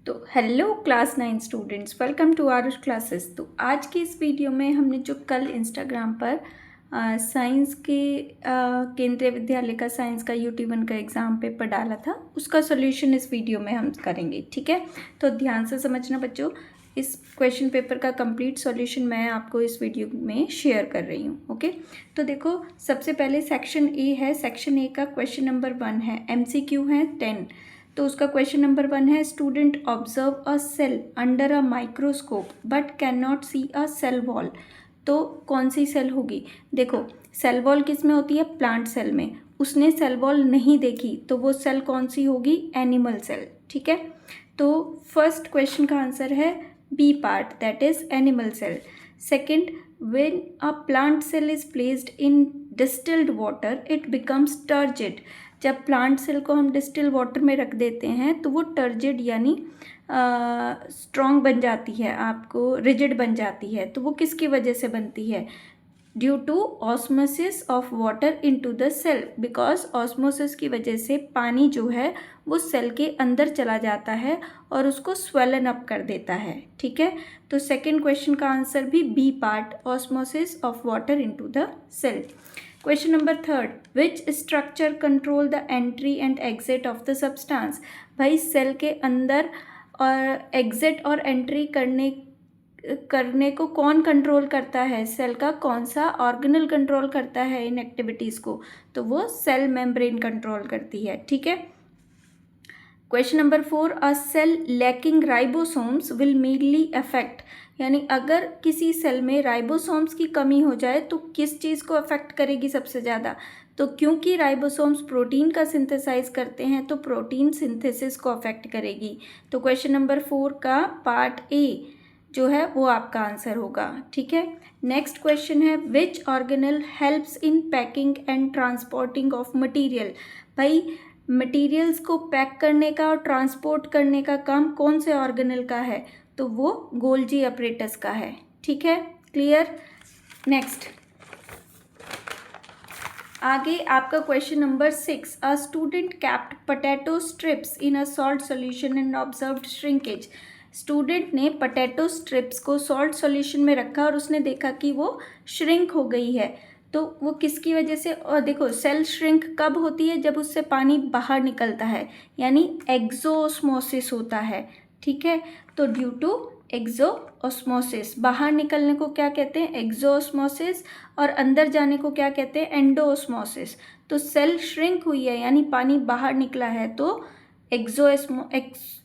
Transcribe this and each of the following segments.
तो hello class 9 students, welcome to Aarush classes. तो आज की इस वीडियो में हमने जो कल इंस्टाग्राम पर साइंस के केंद्रीय विद्यालय का साइंस का UT1 का एग्ज़ाम पेपर डाला था, उसका सॉल्यूशन इस वीडियो में हम करेंगे। ठीक है, तो ध्यान से समझना बच्चों। इस क्वेश्चन पेपर का कंप्लीट सॉल्यूशन मैं आपको इस वीडियो में शेयर कर रही हूँ। ओके, तो देखो, सबसे पहले सेक्शन ए है। सेक्शन ए का क्वेश्चन नंबर 1 है, MCQ है 10। तो उसका क्वेश्चन नंबर 1 है, student observe a cell under a microscope but can not see a cell wall. तो कौन सी सेल होगी? देखो, सेल वॉल किस में होती है? प्लांट सेल में। उसने सेल वॉल नहीं देखी तो वो सेल कौन सी होगी? Animal cell. ठीक है, तो फर्स्ट क्वेश्चन का आंसर है B part, that is animal cell. Second, when a plant cell is placed in distilled water it becomes turgid। जब प्लांट सेल को हम डिस्टिल वाटर में रख देते हैं तो वो टर्जिड यानी स्ट्रॉन्ग बन जाती है, आपको रिजिड बन जाती है। तो वो किसकी वजह से बनती है? Due to osmosis of water into the cell. Because osmosis की वजह से पानी जो है वो सेल के अंदर चला जाता है और उसको स्वेलन अप कर देता है। ठीक है, तो सेकेंड क्वेश्चन का आंसर भी B part, osmosis of water into the cell. Question number 3, which structure control the entry and exit of the substance. भाई, सेल के अंदर और एग्जिट और एंट्री करने को कौन कंट्रोल करता है? सेल का कौन सा ऑर्गेनल कंट्रोल करता है इन एक्टिविटीज़ को? तो वो सेल मेम्ब्रेन कंट्रोल करती है। ठीक है, question number 4, a cell lacking ribosomes will mainly affect. यानी अगर किसी सेल में राइबोसोम्स की कमी हो जाए तो किस चीज़ को अफेक्ट करेगी सबसे ज़्यादा? तो क्योंकि राइबोसोम्स प्रोटीन का सिंथेसाइज करते हैं तो प्रोटीन सिंथेसिस को अफेक्ट करेगी। तो क्वेश्चन नंबर 4 का पार्ट ए जो है वो आपका आंसर होगा। ठीक है, नेक्स्ट क्वेश्चन है, विच organelle helps in packing and transporting of material. भाई, मटेरियल्स को पैक करने का और ट्रांसपोर्ट करने का काम कौन से ऑर्गेनल का है? तो वो गोल्जी अपरेटस का है। ठीक है, क्लियर। नेक्स्ट, आगे आपका question number 6, a student kept potato strips in a salt solution and observed shrinkage. Student ने पोटैटो स्ट्रिप्स को सॉल्ट सॉल्यूशन में रखा और उसने देखा कि वो श्रिंक हो गई है। तो वो किसकी वजह से? और देखो, सेल श्रिंक कब होती है? जब उससे पानी बाहर निकलता है, यानी एक्सोऑस्मोसिस होता है। ठीक है, तो ड्यू टू एक्सोऑस्मोसिस, बाहर निकलने को क्या कहते हैं? एक्सोऑस्मोसिस, और अंदर जाने को क्या कहते हैं? एंडोऑस्मोसिस। तो सेल श्रिंक हुई है यानी पानी बाहर निकला है तो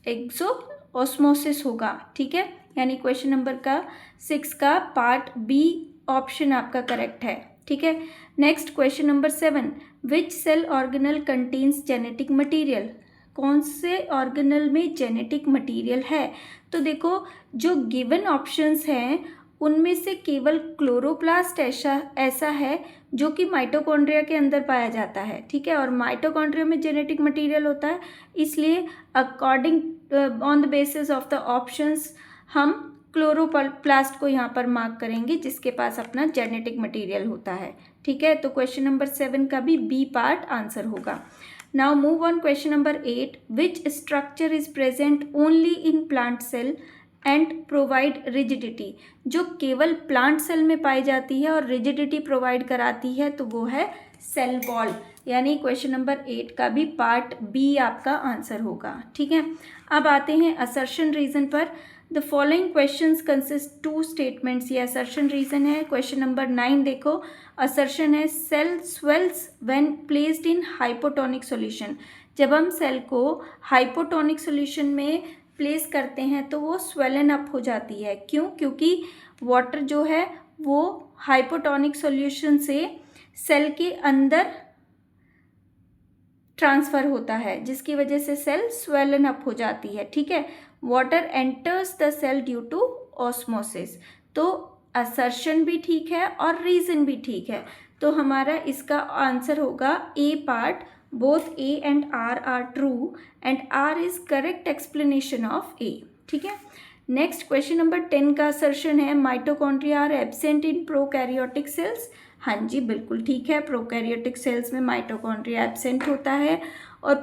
एक्सोऑस्मोसिस होगा। ठीक है, यानी क्वेश्चन नंबर का 6 का पार्ट बी ऑप्शन आपका करेक्ट है। ठीक है, next question number 7, which cell organelle contains genetic material. कौन से ऑर्गेनल में जेनेटिक मटेरियल है? तो देखो, जो गिवन ऑप्शंस हैं उनमें से केवल क्लोरोप्लास्ट ऐसा है जो कि माइटोकॉन्ड्रिया के अंदर पाया जाता है। ठीक है, और माइटोकॉन्ड्रिया में जेनेटिक मटेरियल होता है, इसलिए according on the basis of the options हम क्लोरोप्लास्ट को यहाँ पर मार्क करेंगे जिसके पास अपना जेनेटिक मटेरियल होता है। ठीक है, तो क्वेश्चन नंबर 7 का भी बी पार्ट आंसर होगा। Now move on question number 8, which structure is present only in plant cell and provide rigidity. जो केवल प्लांट सेल में पाई जाती है और रिजिडिटी प्रोवाइड कराती है तो वो है सेल वॉल। यानी क्वेश्चन नंबर 8 का भी पार्ट बी आपका आंसर होगा। ठीक है, अब आते हैं असर्शन रीजन पर। The following questions consist 2 statements. ये असर्शन रीजन है। क्वेश्चन नंबर 9 देखो, असर्शन है, cell swells when placed in hypotonic solution. जब हम सेल को हाइपोटोनिक सॉल्यूशन में प्लेस करते हैं तो वो स्वेलन अप हो जाती है। क्यों? क्योंकि वाटर जो है वो हाइपोटोनिक सॉल्यूशन से सेल के अंदर ट्रांसफ़र होता है जिसकी वजह से सेल स्वेलन अप हो जाती है। ठीक है, water enters the cell due to osmosis. तो असर्शन भी ठीक है और रीज़न भी ठीक है, तो हमारा इसका आंसर होगा A part, both A and R are true and R is correct explanation of A. ठीक है, नेक्स्ट क्वेश्चन नंबर 10 का असर्शन है, mitochondria are absent in prokaryotic cells. हाँ जी, बिल्कुल ठीक है, प्रोकैरियोटिक सेल्स में माइटोकॉन्ड्रिया एब्सेंट होता है और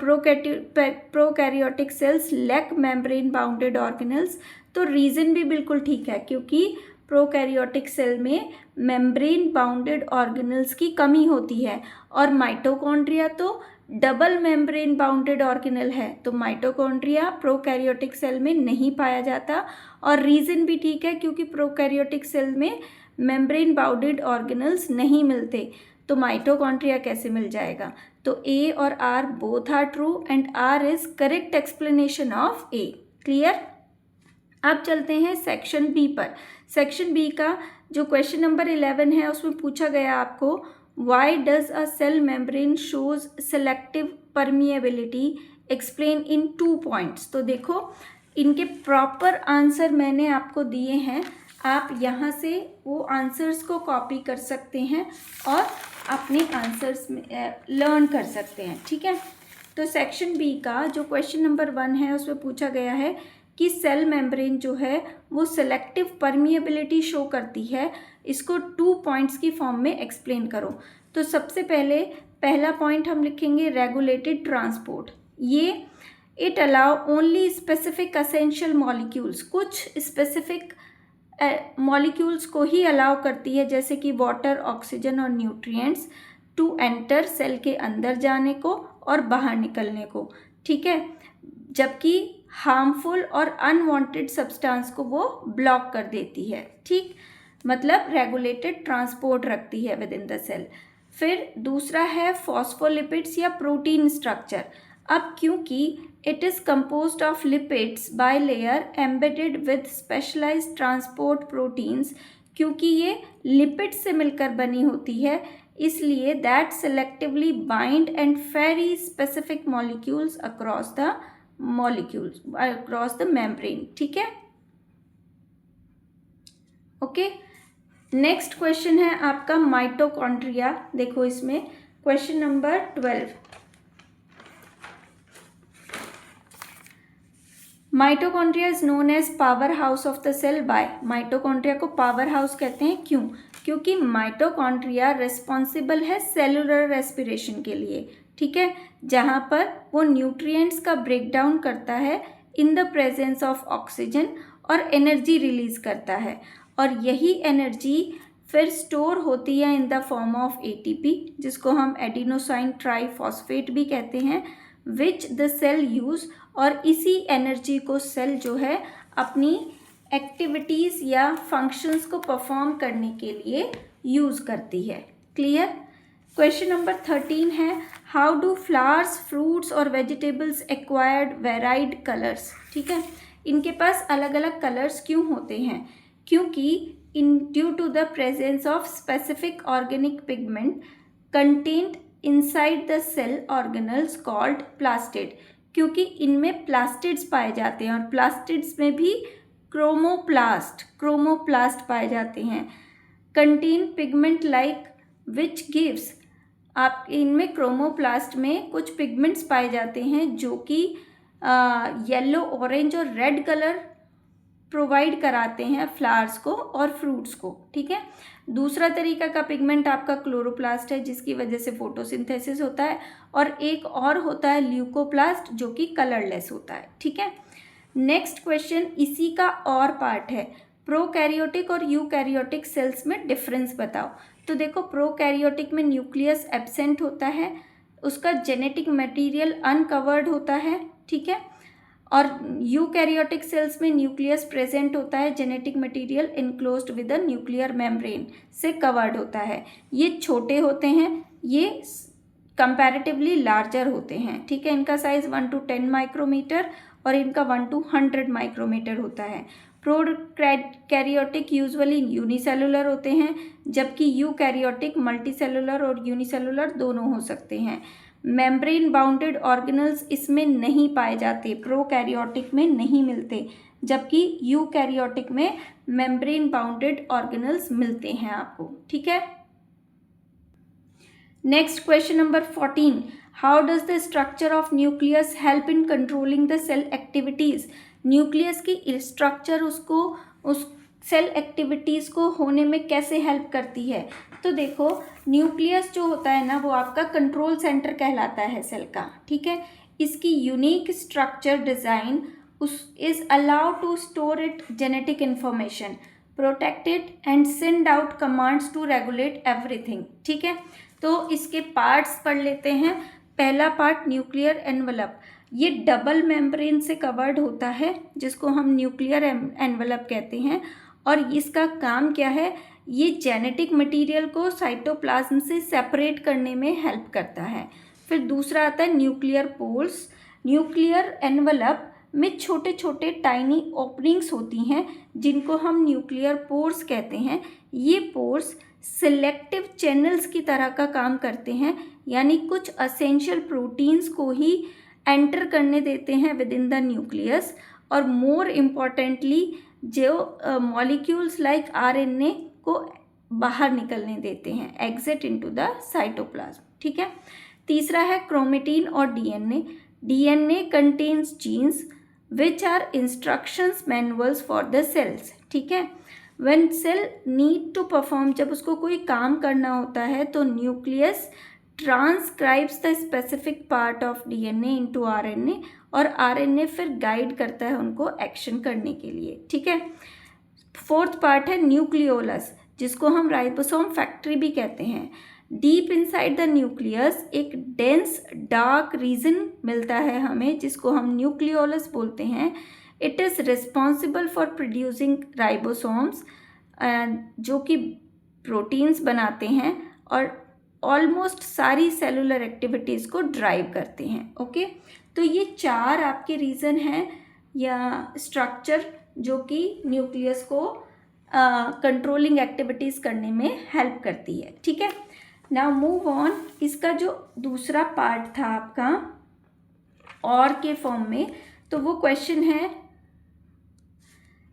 prokaryotic cells lack membrane bounded organelles. तो रीज़न भी बिल्कुल ठीक है, क्योंकि प्रोकैरियोटिक सेल में मेम्ब्रेन बाउंडेड ऑर्गेनल्स की कमी होती है और माइटोकॉन्ड्रिया तो डबल मेम्ब्रेन बाउंडेड ऑर्गेनल है, तो माइटोकॉन्ड्रिया प्रोकैरियोटिक सेल में नहीं पाया जाता। और रीज़न भी ठीक है, क्योंकि प्रोकैरियोटिक सेल में मेम्ब्रेन बाउंडेड ऑर्गेनल्स नहीं मिलते, तो माइटोकॉन्ड्रिया कैसे मिल जाएगा। तो ए और R both are true and R is correct explanation of A. Clear. अब चलते हैं सेक्शन बी पर। सेक्शन बी का जो क्वेश्चन नंबर 11 है उसमें पूछा गया आपको, why does a cell membrane shows selective permeability, explain in 2 points. तो देखो इनके प्रॉपर आंसर मैंने आपको दिए हैं, आप यहाँ से वो आंसर्स को कॉपी कर सकते हैं और अपने आंसर्स में लर्न कर सकते हैं। ठीक है। तो सेक्शन बी का जो क्वेश्चन नंबर 1 है उसमें पूछा गया है कि सेल मेम्ब्रेन जो है वो सेलेक्टिव परमिएबिलिटी शो करती है, इसको 2 पॉइंट्स की फॉर्म में एक्सप्लेन करो। तो सबसे पहले पहला पॉइंट हम लिखेंगे रेगुलेटेड ट्रांसपोर्ट। ये it allow only specific essential molecules, कुछ स्पेसिफिक मॉलिक्यूल्स को ही अलाउ करती है, जैसे कि वाटर, ऑक्सीजन और न्यूट्रिएंट्स, टू एंटर सेल के अंदर जाने को और बाहर निकलने को। ठीक है। जबकि हार्मफुल और अनवांटेड सब्सटेंस को वो ब्लॉक कर देती है। ठीक, मतलब रेगुलेटेड ट्रांसपोर्ट रखती है विद इन द सेल। फिर दूसरा है फॉस्फोलिपिड्स या प्रोटीन स्ट्रक्चर। अब क्योंकि it is composed of lipids bilayer embedded with specialised transport proteins, क्योंकि ये लिपिड से मिलकर बनी होती है, इसलिए that selectively bind and ferry specific molecules across the membrane. ठीक है। ओके। नेक्स्ट क्वेश्चन है आपका माइटोकॉन्ड्रिया। देखो इसमें question number 12, mitochondria is known as powerhouse of the cell by. Mitochondria को पावर हाउस कहते हैं, क्यों? क्योंकि माइटोकॉन्ड्रिया रिस्पॉन्सिबल है सेलुलर रेस्पिरेशन के लिए। ठीक है। जहाँ पर वो न्यूट्रिएंट्स का ब्रेकडाउन करता है in the presence of oxygen और एनर्जी रिलीज करता है, और यही एनर्जी फिर स्टोर होती है in the form of ATP, जिसको हम एडिनोसाइन ट्राइफॉस्फेट भी कहते हैं, विच द सेल यूज। और इसी एनर्जी को सेल जो है अपनी एक्टिविटीज़ या फंक्शंस को परफॉर्म करने के लिए यूज़ करती है। क्लियर। क्वेश्चन नंबर 13 है, हाउ डू फ्लावर्स, फ्रूट्स और वेजिटेबल्स एक्वायर्ड वेराइड कलर्स। ठीक है। इनके पास अलग अलग कलर्स क्यों होते हैं? क्योंकि इन due to the presence of specific organic pigment contained inside the cell organelles called plastid, क्योंकि इनमें प्लास्टिड्स पाए जाते हैं और प्लास्टिड्स में भी क्रोमोप्लास्ट पाए जाते हैं। Contain pigment like which gives, आप इनमें क्रोमोप्लास्ट में कुछ पिगमेंट्स पाए जाते हैं जो कि येलो, ऑरेंज और रेड कलर प्रोवाइड कराते हैं फ्लावर्स को और फ्रूट्स को। ठीक है। दूसरा तरीका का पिगमेंट आपका क्लोरोप्लास्ट है, जिसकी वजह से फोटोसिंथेसिस होता है, और एक और होता है ल्यूकोप्लास्ट जो कि कलरलेस होता है। ठीक है। नेक्स्ट क्वेश्चन इसी का और पार्ट है, प्रोकैरियोटिक और यूकैरियोटिक सेल्स में डिफरेंस बताओ। तो देखो प्रोकैरियोटिक में न्यूक्लियस एब्सेंट होता है, उसका जेनेटिक मटेरियल अनकवर्ड होता है। ठीक है। और यूकैरियोटिक सेल्स में न्यूक्लियस प्रेजेंट होता है, genetic material enclosed with a nuclear membrane से कवर्ड होता है। ये छोटे होते हैं, ये कंपैरेटिवली लार्जर होते हैं। ठीक है। इनका साइज 1 to 10 माइक्रोमीटर और इनका 1 to 100 माइक्रोमीटर होता है। प्रोकैरियोटिक यूजुअली यूनिसेलुलर होते हैं, जबकि यूकैरियोटिक मल्टीसेलुलर और यूनिसेलुलर दोनों हो सकते हैं। मेम्ब्रेन बाउंडेड ऑर्गेनल्स इसमें नहीं पाए जाते, प्रोकैरियोटिक में नहीं मिलते, जबकि यूकैरियोटिक में मेम्ब्रेन बाउंडेड ऑर्गेनल्स मिलते हैं आपको। ठीक है। Next question number 14, how does the structure of nucleus help in controlling the cell activities. Nucleus की स्ट्रक्चर सेल एक्टिविटीज़ को होने में कैसे हेल्प करती है। तो देखो, न्यूक्लियस जो होता है ना, वो आपका कंट्रोल सेंटर कहलाता है सेल का, ठीक है। इसकी unique structure design us is allowed to store it genetic information, protect it and send out commands to regulate everything, ठीक है। तो इसके पार्ट्स पढ़ लेते हैं। पहला पार्ट न्यूक्लियर एनवलप, ये डबल मेम्ब्रेन से कवर्ड होता है जिसको हम न्यूक्लियर एनवलप कहते हैं। और इसका काम क्या है, ये जेनेटिक मटेरियल को साइटोप्लाज्म से सेपरेट करने में हेल्प करता है। फिर दूसरा आता है न्यूक्लियर पोर्स। न्यूक्लियर एनवलप में छोटे छोटे टाइनी ओपनिंग्स होती हैं जिनको हम न्यूक्लियर पोर्स कहते हैं। ये पोर्स सिलेक्टिव चैनल्स की तरह का काम करते हैं, यानी कुछ असेंशियल प्रोटीन्स को ही एंटर करने देते हैं विद इन द न्यूक्लियस, और मोर इम्पॉर्टेंटली जो मॉलिक्यूल्स लाइक आरएनए को बाहर निकलने देते हैं, एग्जिट इनटू द साइटोप्लाज्म, ठीक है। तीसरा है क्रोमेटिन और DNA. DNA contains genes which are instructions manuals for the cells, ठीक है। When cell need to perform, जब उसको कोई काम करना होता है तो nucleus transcribes the specific part of DNA into RNA, और आरएनए फिर गाइड करता है उनको एक्शन करने के लिए, ठीक है। फोर्थ पार्ट है न्यूक्लियोलस, जिसको हम राइबोसोम फैक्ट्री भी कहते हैं। डीप इनसाइड द न्यूक्लियस एक डेंस डार्क रीजन मिलता है हमें, जिसको हम न्यूक्लियोलस बोलते हैं। It is responsible for producing ribosomes, जो कि प्रोटीन्स बनाते हैं और ऑलमोस्ट सारी सेलुलर एक्टिविटीज़ को ड्राइव करते हैं, ओके। तो ये चार आपके रीज़न हैं या स्ट्रक्चर जो कि न्यूक्लियस को कंट्रोलिंग एक्टिविटीज़ करने में हेल्प करती है, ठीक है। Now move on. इसका जो दूसरा पार्ट था आपका और के फॉर्म में, तो वो क्वेश्चन है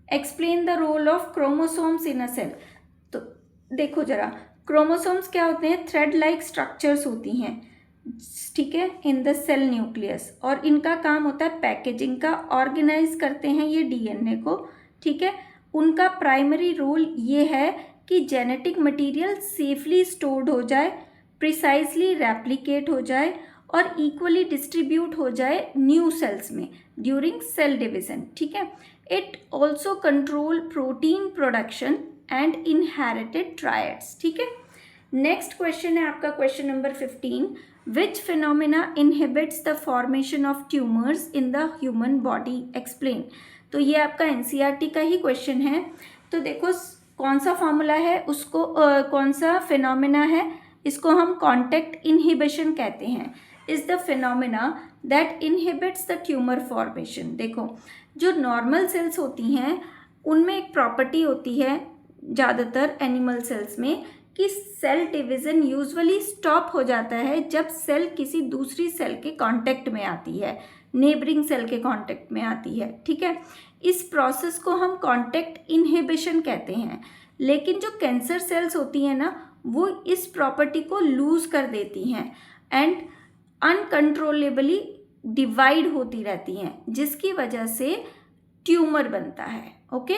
explain the role of chromosomes in a cell. तो देखो जरा, क्रोमोसोम्स क्या होते हैं, थ्रेड लाइक स्ट्रक्चर्स होती हैं, ठीक है, इन द सेल न्यूक्लियस, और इनका काम होता है पैकेजिंग का, ऑर्गेनाइज करते हैं ये डीएनए को, ठीक है। उनका प्राइमरी रोल ये है कि जेनेटिक मटेरियल सेफली स्टोर्ड हो जाए, प्रिसाइजली रेप्लिकेट हो जाए और इक्वली डिस्ट्रीब्यूट हो जाए न्यू सेल्स में ड्यूरिंग सेल डिवीजन, ठीक है। It also control protein production and inherited triads, ठीक है। नेक्स्ट क्वेश्चन है आपका question number 15, which phenomena inhibits the formation of tumours in the human body, explain. तो ये आपका एनसीईआरटी का ही क्वेश्चन है। तो देखो कौन सा फॉर्मूला है उसको, कौन सा फिनोमिना है, इसको हम कॉन्टैक्ट इनहिबिशन कहते हैं। Is the phenomena that inhibits the tumour formation. देखो, जो नॉर्मल सेल्स होती हैं उनमें एक प्रॉपर्टी होती है ज़्यादातर एनिमल सेल्स में कि सेल डिवीज़न यूजुअली स्टॉप हो जाता है जब सेल किसी दूसरी सेल के कांटेक्ट में आती है, नेबरिंग सेल के कांटेक्ट में आती है, ठीक है। इस प्रोसेस को हम कांटेक्ट इनहिबिशन कहते हैं। लेकिन जो कैंसर सेल्स होती हैं ना, वो इस प्रॉपर्टी को लूज कर देती हैं एंड अनकंट्रोलेबली डिवाइड होती रहती हैं, जिसकी वजह से ट्यूमर बनता है, ओके।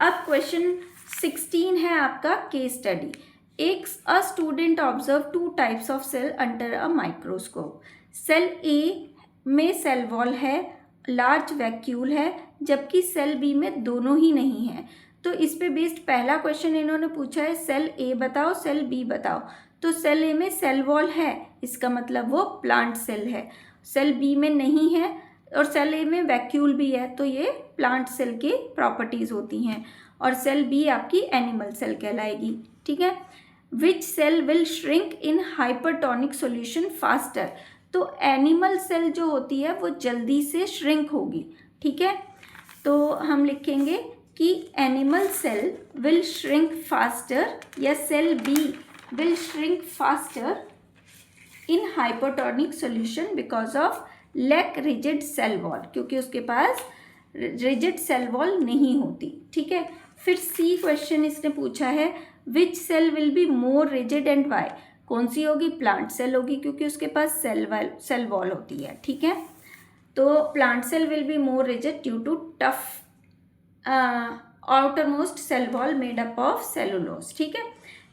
अब क्वेश्चन 16 है आपका केस स्टडी। एक a student observe two types of cell under a microscope. Cell A में सेल वॉल है, लार्ज वैक्यूल है, जबकि सेल बी में दोनों ही नहीं है। तो इस पे बेस्ड पहला क्वेश्चन इन्होंने पूछा है सेल ए बताओ, सेल बी बताओ। तो सेल ए में सेल वॉल है, इसका मतलब वो प्लांट सेल है। सेल बी में नहीं है और सेल ए में वैक्यूल भी है, तो ये प्लांट सेल की प्रॉपर्टीज़ होती हैं। और सेल बी आपकी एनिमल सेल कहलाएगी, ठीक है। Which cell will shrink in hypertonic solution faster. तो एनिमल सेल जो होती है वो जल्दी से श्रिंक होगी, ठीक है। तो हम लिखेंगे कि animal cell will shrink faster या cell B will shrink faster in hypertonic solution because of lack rigid cell wall, क्योंकि उसके पास रिजिड सेल वॉल नहीं होती, ठीक है। फिर सी क्वेश्चन इसने पूछा है which cell will be more rigid and why. कौन सी होगी, प्लांट सेल होगी, क्योंकि उसके पास सेल वॉल होती है, ठीक है। तो plant cell will be more rigid due to tough outermost cell wall made up of cellulose. ठीक है,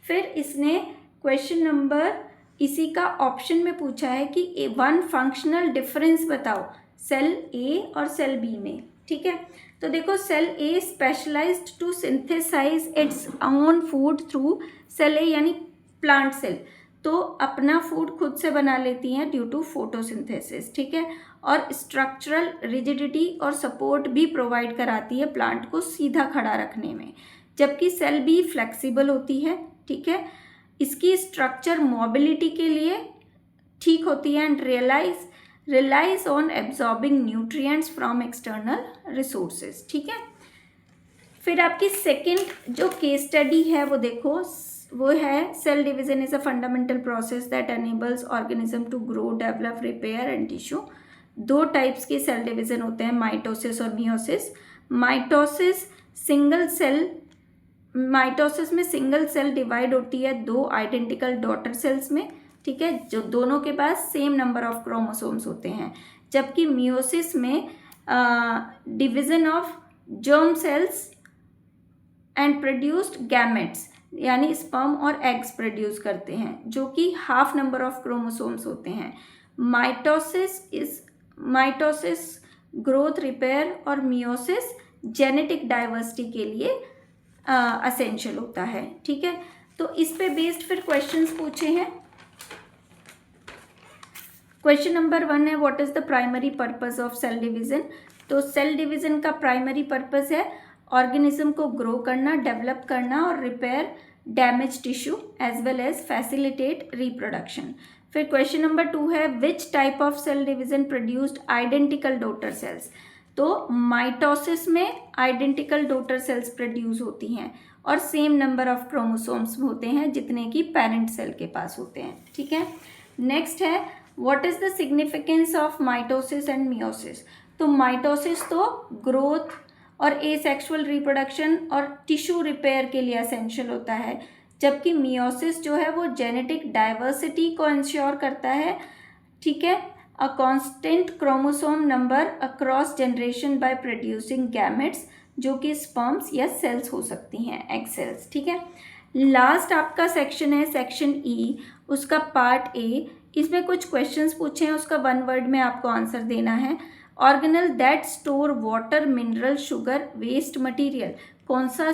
फिर इसने क्वेश्चन नंबर इसी का ऑप्शन में पूछा है कि वन फंक्शनल डिफरेंस बताओ सेल ए और सेल बी में। ठीक है, तो देखो cell A specialised to synthesise its own food through, cell A यानी प्लांट सेल तो अपना फूड खुद से बना लेती हैं ड्यू टू फोटोसिंथेसिस। ठीक है, और स्ट्रक्चरल रिजिडिटी और सपोर्ट भी प्रोवाइड कराती है प्लांट को सीधा खड़ा रखने में, जबकि सेल बी फ्लेक्सिबल होती है। ठीक है, इसकी स्ट्रक्चर मोबिलिटी के लिए ठीक होती है and relies on absorbing nutrients from external resources. ठीक है, फिर आपकी सेकंड जो केस स्टडी है वो देखो, वो है cell division is a fundamental process that enables organism to grow, develop, repair and tissue. दो टाइप्स के सेल डिवीजन होते हैं, माइटोसिस और मियोसिस। माइटोसिस में सिंगल सेल डिवाइड होती है दो आइडेंटिकल डॉटर सेल्स में। ठीक है, जो दोनों के पास सेम नंबर ऑफ क्रोमोसोम्स होते हैं, जबकि मियोसिस में division of germ cells and produced gametes यानी स्पर्म और एग्स प्रोड्यूस करते हैं, जो कि हाफ नंबर ऑफ क्रोमोसोम्स होते हैं। माइटोसिस ग्रोथ, रिपेयर और मियोसिस जेनेटिक डाइवर्सिटी के लिए असेंशियल होता है। ठीक है, तो इस पे बेस्ड फिर क्वेश्चंस पूछे हैं। क्वेश्चन नंबर 1 है what is the primary purpose of cell division. तो सेल डिवीजन का प्राइमरी पर्पस है ऑर्गेनिज्म को ग्रो करना, डेवलप करना और repair damage tissue as well as facilitate reproduction. फिर क्वेश्चन नंबर 2 है which type of cell division produced identical daughter cells. तो माइटोसिस में आइडेंटिकल डॉटर सेल्स प्रोड्यूस होती हैं और सेम नंबर ऑफ क्रोमोसोम्स होते हैं जितने की पेरेंट सेल के पास होते हैं। ठीक है, नेक्स्ट है what is the significance of mitosis and meiosis. तो माइटोसिस तो ग्रोथ और एसेक्सुअल रिप्रोडक्शन और टिश्यू रिपेयर के लिए एसेंशियल होता है, जबकि मियोसिस जो है वो जेनेटिक डाइवर्सिटी को इंश्योर करता है। ठीक है, a constant chromosome number across generation by producing gametes, जो कि स्पर्म्स या सेल्स हो सकती हैं, एग सेल्स। ठीक है, लास्ट आपका सेक्शन है सेक्शन ई, उसका पार्ट ए। इसमें कुछ क्वेश्चंस पूछे हैं, उसका 1 वर्ड में आपको आंसर देना है। Organelle that store water, mineral, sugar, waste material. कौन सा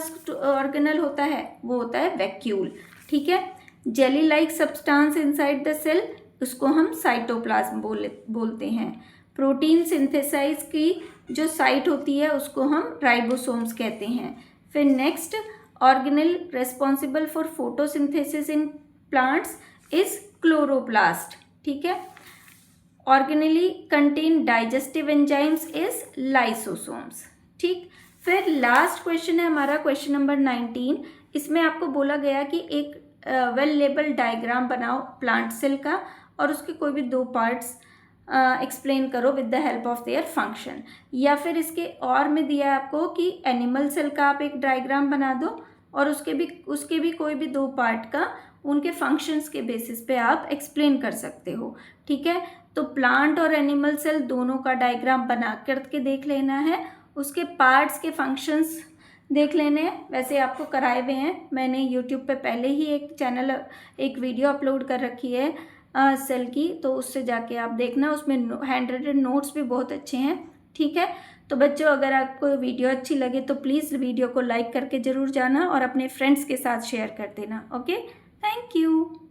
ऑर्गेनल होता है? वो होता है वैक्यूल। ठीक है, jelly like substance inside the cell, उसको हम साइटोप्लाज्म बोलते हैं। प्रोटीन सिंथेसाइज की जो साइट होती है उसको हम राइबोसोम्स कहते हैं। फिर next, organelle responsible for photosynthesis in plants is chloroplast. ठीक है, organelle contain digestive enzymes is lysosomes. ठीक, फिर लास्ट क्वेश्चन है हमारा क्वेश्चन नंबर 19। इसमें आपको बोला गया कि एक वेल लेबल डायग्राम बनाओ प्लांट सेल का और उसके कोई भी 2 पार्ट्स एक्सप्लेन करो with the help of their function. या फिर इसके और में दिया है आपको कि एनिमल सेल का आप एक डायग्राम बना दो और उसके भी कोई भी 2 पार्ट का उनके फंक्शंस के बेसिस पे आप एक्सप्लेन कर सकते हो। ठीक है, तो प्लांट और एनिमल सेल दोनों का डायग्राम बना करके देख लेना है, उसके पार्ट्स के फंक्शंस देख लेने हैं। वैसे आपको कराए हुए हैं, मैंने यूट्यूब पे पहले ही एक वीडियो अपलोड कर रखी है सेल की, तो उससे जाके आप देखना, उसमें हैंड राइटेड नोट्स भी बहुत अच्छे हैं। ठीक है, तो बच्चों अगर आपको वीडियो अच्छी लगे तो प्लीज़ वीडियो को लाइक करके ज़रूर जाना और अपने फ्रेंड्स के साथ शेयर कर देना। Okay, thank you.